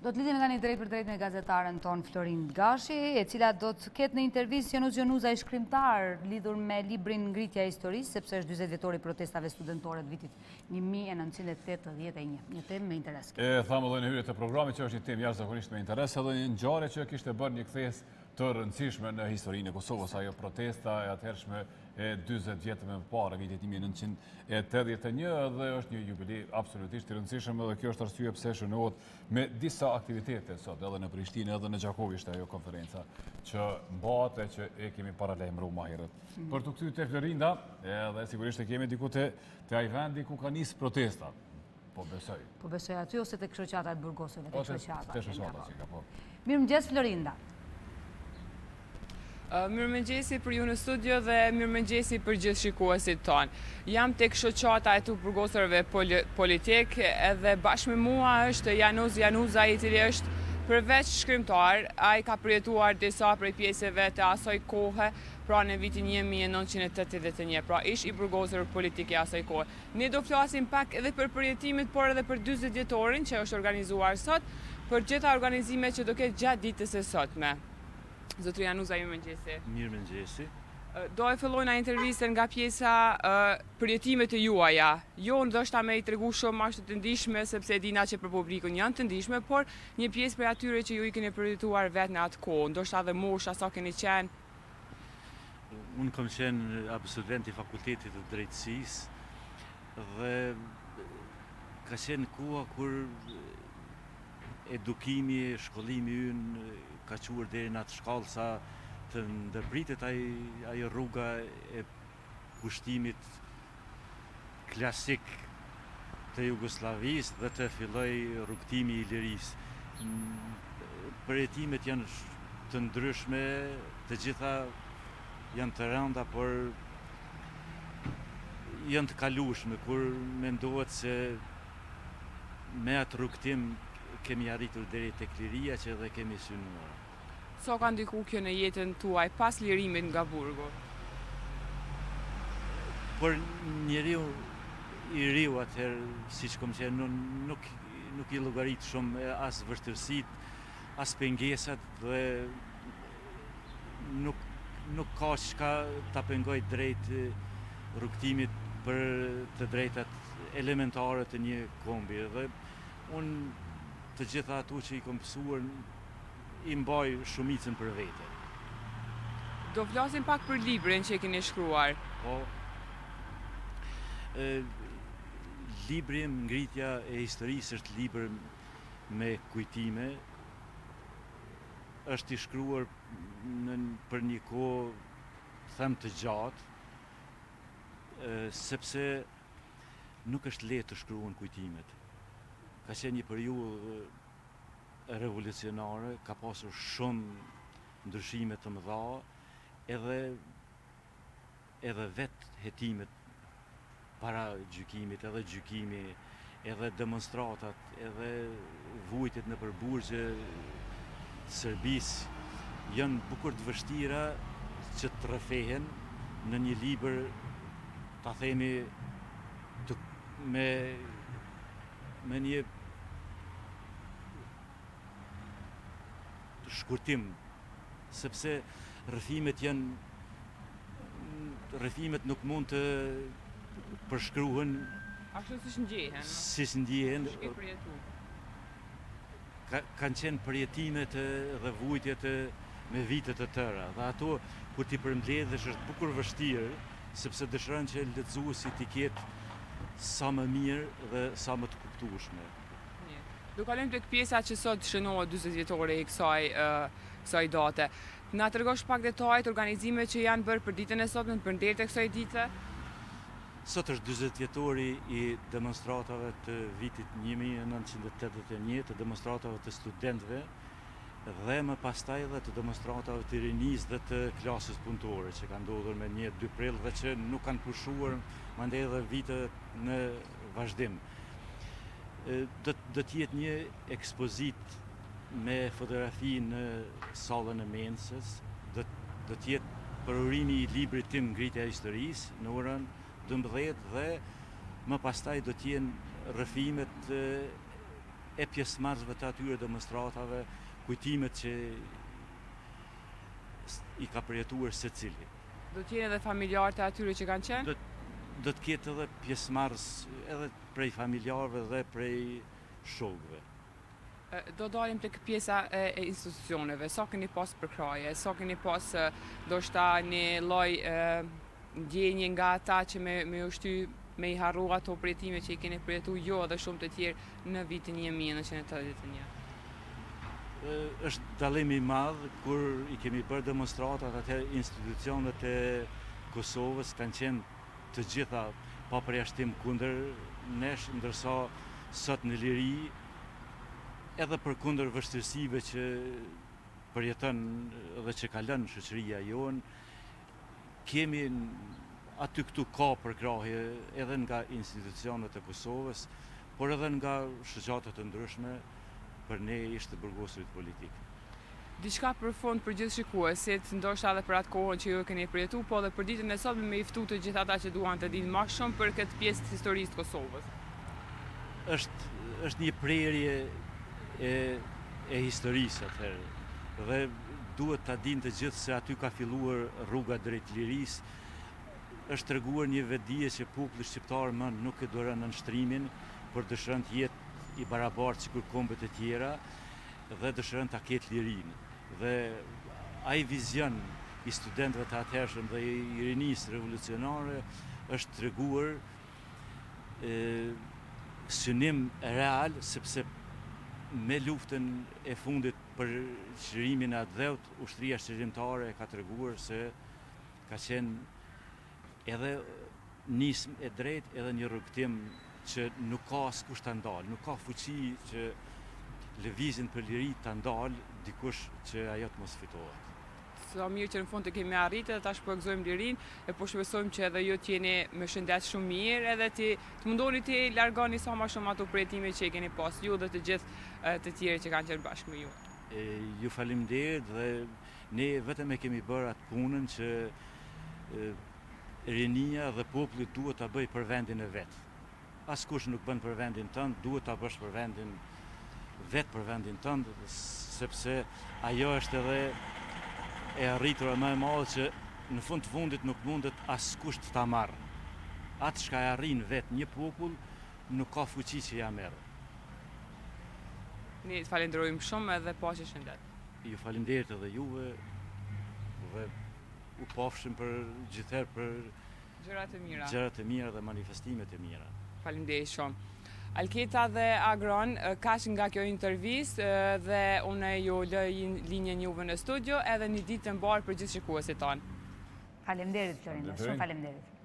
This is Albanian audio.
Do të lidhemi nga një drejt për drejt me gazetaren ton Florin Gashi, e cila do të ketë në intervistë Gjanuza i shkrimtar lidhur me librin Ngritja e historisë, sepse është 40 vjetori protestave studentore të vitit 1981. Një temë me interes. Thamë edhe në hyrje të programit që është një temë jashtëzakonisht me interes, edhe një ngjarje që kishte bërë një kthes të rëndësishme në historinë e Kosovës, ajo protesta e atëhershme e 40 vjetë më parë, vitit 1981, dhe është një jubilej absolutisht i rëndësishëm, dhe kjo është arsye pse shënohet me disa aktivitete sot, edhe në Prishtinë, edhe në Gjakovi ishte ajo konferenca që mbahet e që e kemi paralajmëruar më herët. Për të kthyer te Florinda, edhe sigurisht e kemi diku te ai vendi ku ka nisë protesta. Po besoj. Po besoj aty ose tek shoqata e burgosëve, tek shoqata. Te shoqata që ka po. Mirëmëngjes Florinda. Mirëmëngjesi për ju në studio dhe mirëmëngjesi për gjithë shikuesit tonë. Jam tek shoqata e të burgosërve politik edhe bashkë me mua është Januza i cili është përveç shkrimtar, ai ka përjetuar disa prej pjesëve të asaj kohe, pra në vitin 1981, pra ish i burgosur politik i asaj kohe. Ne do flasim pak edhe për përjetimet, por edhe për 40 vjetorin që është organizuar sot, për gjitha organizime që do ketë gjatë ditës së sotme. Zotri Januza, mirëmëngjesi. Mirëmëngjesi. Do e fillojna intervistën nga pjesa përjetimet e juaja. Jo ndoshta me i tregu shumë ashtu të ndihshme, sepse e dina që për publikun janë të ndihshme, por një pjesë për atyre që ju i keni përjetuar vetë në atë kohë, ndoshta edhe mosha sa keni qenë. Unë kam qenë absolvent i fakultetit të drejtësisë dhe ka qenë koha kur edukimi, shkollimi ynë ka quar deri në atë shkallë sa të ndërpritet ajo rruga e pushtimit klasik të Jugosllavisë dhe të filloj rrugtimi i lirisë. Përjetimet janë të ndryshme, të gjitha janë të rënda, por janë të kalueshme, kur mendohet se me atë rrugtim kemi arritur deri tek liria që edhe kemi synuar. So ka ndiku kjo në jetën tuaj pas lirimit nga burgu? Por njeriu i riu atëherë, siç kom qenë, nuk i llogarit shumë as vështirësitë, as pengesat dhe nuk ka çka ta pengoj drejt rrugtimit për të drejtat elementare të një kombi. Dhe unë të gjitha ato që i kom mësuar i mbaj shumicën për vete. Do flasim pak për librin që e keni shkruar. Po, libri Ngritja e historisë është libër me kujtime, është i shkruar për një kohë them të gjatë, sepse nuk është lehtë të shkruhen kujtimet. Ka qenë një periudhë revolucionare, ka pasur shumë ndryshime të mëdha, edhe vetë hetimet para gjykimit, edhe gjykimi, edhe demonstratat, edhe vujtjet në përburgje Serbisë janë bukur të vështira që të rrëfehen në një libër, ta themi, me një shkurtim, sepse rrëfimet nuk mund të përshkruhen ashtu siç ndjehen. Siç ndjehen. Kanë qenë përjetimet dhe vujtjet me vite të tëra, dhe ato kur ti përmbledhesh është bukur vështirë, sepse dëshiron që lexuesi të ketë sa më mirë dhe sa më të kuptueshme. Do kalojmë tek pjesa që sot shënohet 40 vjetore e kësaj date. Na tregosh pak detajet, organizimet që janë bërë për ditën e sotme për nderit e kësaj dite? Sot është 40 vjetori i demonstratave të vitit 1981, të demonstratave të studentëve dhe më pastaj edhe të demonstratave të rinisë dhe të klasës punëtore që kanë ndodhur me 1-2 prill dhe që nuk kanë pushuar mandej edhe vite në vazhdim. Do të jetë një ekspozit me fotografi në sallën e mensës, do të jetë përurimi i librit tim Ngritja e historisë në orën 12 dhe më pastaj do të jenë rrëfimet e pjesëmarrësve të atyre demonstratave, kujtimet që i ka përjetuar secili. Do t'jenë edhe familjarët e atyre që kanë qenë? Do të ketë edhe pjesëmarrës edhe prej familjarëve dhe prej shokëve. Do dalim tek pjesa e institucioneve. Sa keni pas përkraje? Sa keni pas ndoshta një lloj ndjenje nga ata që me ushty me i harru ato përjetime që i keni përjetu jo dhe shumë të tjerë në vitin 1981? Është dallim i madh kur i kemi bërë demonstratat, atëherë institucionet e Kosovës kanë qenë të gjitha pa përjashtim kundër nesh, ndërsa sot në liri edhe për kundër vështirësive që përjeton dhe që kalon shoqëria jonë, kemi aty këtu ka përkrahje edhe nga institucionet e Kosovës, por edhe nga shoqata të ndryshme për ne ishte burgosurit politik. Diçka për fond për gjithë shikuesit, ndoshta edhe për atë kohën që ju e keni përjetu, po dhe për ditën e sotme me i ftu të gjithë ata që duan të dinë më shumë për këtë pjesë të historisë të Kosovës. Është një prerje e historisë atëherë, dhe duhet ta dinë të gjithë se aty ka filluar rruga drejt lirisë. Është treguar një vetdije që populli shqiptar më nuk e duron nënshtrimin, por dëshiron të jetë i barabartë sikur kombet e tjera dhe dëshiron ta ketë lirinë. Dhe ai vizion i studentëve të atëhershëm dhe i rinisë revolucionare është treguar synim real, sepse me luftën e fundit për çlirimin e Atdheut, ushtria shqirimtare ka treguar se ka qenë edhe nismë e drejtë edhe një rrugtim që nuk ka askush ta ndalë, nuk ka fuqi që lëvizjen për liri ta ndalë dikush që ajo të mos fitohet. Sa mirë që në fund të kemi arritë dhe tash po e gëzojmë lirinë e po shpresojmë që edhe ju t'jeni me shëndet shumë mirë edhe të mundoni të largoni sa më shumë ato përjetime që i keni pas ju dhe të gjithë të tjerë që kanë qenë bashkë me ju. Ju faleminderit dhe ne vetëm e kemi bërë atë punën që rinia dhe populli duhet ta bëjë për vendin e vet. Askush nuk bën për vendin tënd, duhet ta bësh për vendin vet, për vendin tënd, sepse ajo është edhe e arritura më e madhe që në fund të fundit nuk mundet askush të ta marrë. Atë çka e arrin vet një popull nuk ka fuqi që ja merr. Ne të falenderojmë shumë edhe paqe shëndet. Ju faleminderit edhe juve dhe u pafshim për gjithherë për gjërat e mira dhe manifestimet e mira. Faleminderit shumë. Alketa dhe Agron, kaq nga kjo intervistë dhe unë ju lë linjën juve në studio edhe një ditë të mbarë për gjithë shikuesit tanë. Faleminderit Florinda, shumë faleminderit.